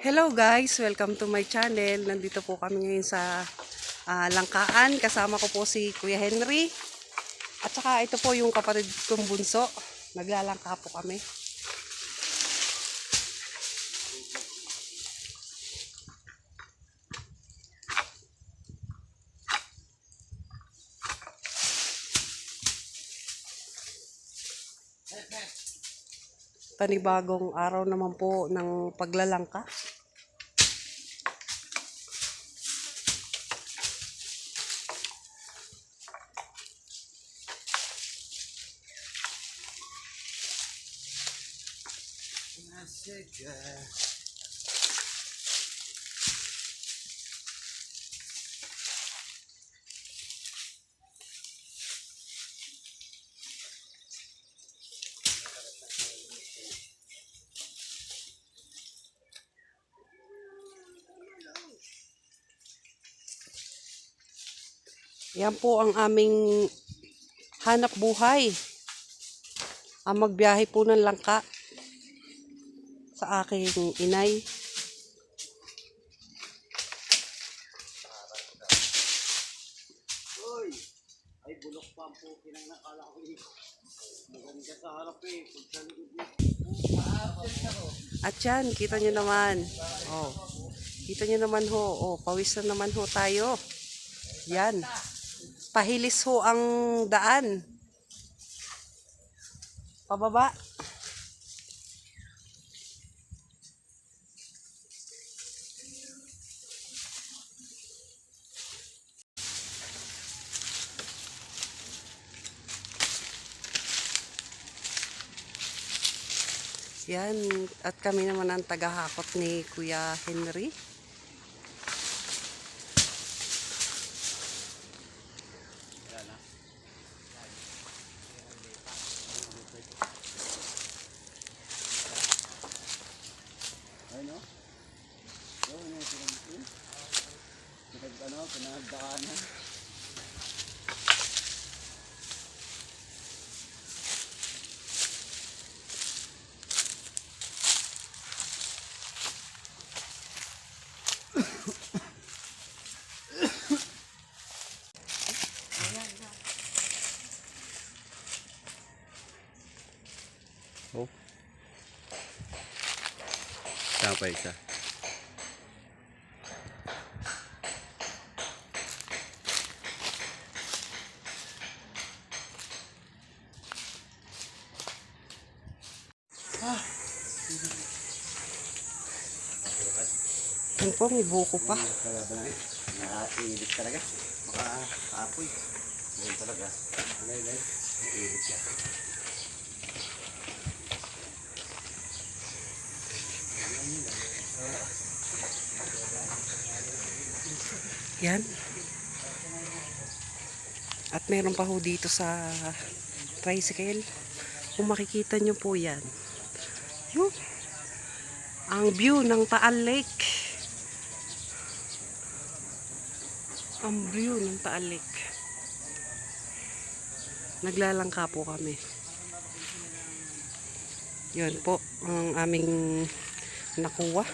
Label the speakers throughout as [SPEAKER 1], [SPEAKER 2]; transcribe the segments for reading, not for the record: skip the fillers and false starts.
[SPEAKER 1] Hello guys, welcome to my channel. Nandito po kami ngayon sa Langkaan. Kasama ko po si Kuya Henry. At saka ito po yung kapatid kong bunso. Naglalangka po kami. Panibagong araw naman po ng paglalangka. Yan po ang aming hanap buhay. Ang magbiyahe po ng langka sa aking inay.
[SPEAKER 2] Oy, ay bulok pa ang pukin ang nakala ko eh. Maganda sa harap eh. Pag sa likod eh.
[SPEAKER 1] At yan, kita nyo naman. Oh, kita nyo naman ho. Oh, pawis na naman ho tayo. Yan. Pahilis ho ang daan. Pababa. Yan. At kami naman ang tagahakot ni Kuya Henry.
[SPEAKER 2] Ay no? So, ano yung pinagdaan? Pinagdaanan.
[SPEAKER 3] Oh. Siapa isa?
[SPEAKER 1] Yan po, may buko pa.
[SPEAKER 2] Nakailit talaga. Makaapoy. Ganyan talaga. Alay. Ilit siya.
[SPEAKER 1] Yan. At meron pa ho dito sa tricycle. Kung makikita nyo po yan. Yung, ang view ng Taal Lake. Ang view ng Taal Lake. Naglalangka po kami. Yun po ang aming nakuha.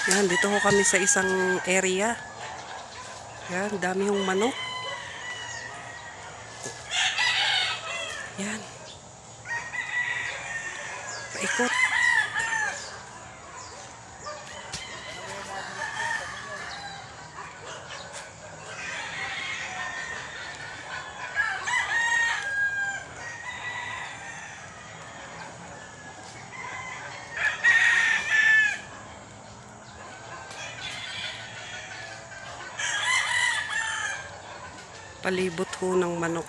[SPEAKER 1] Yan, dito ho kami sa isang area. Yan, dami hong manok. Yan. Paikot. Palibot ho ng manok.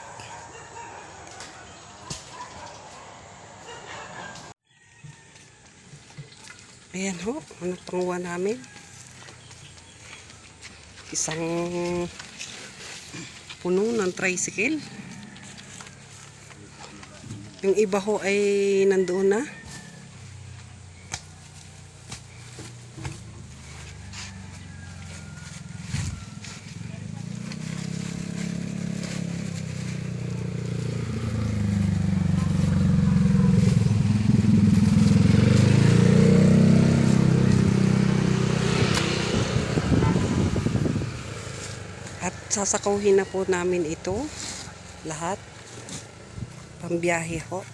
[SPEAKER 1] Ayan ho, ano panguha namin? Isang puno ng tricycle. Yung iba ho ay nandoon na. sasakawhin na po namin ito lahat. Pambiyahe ho.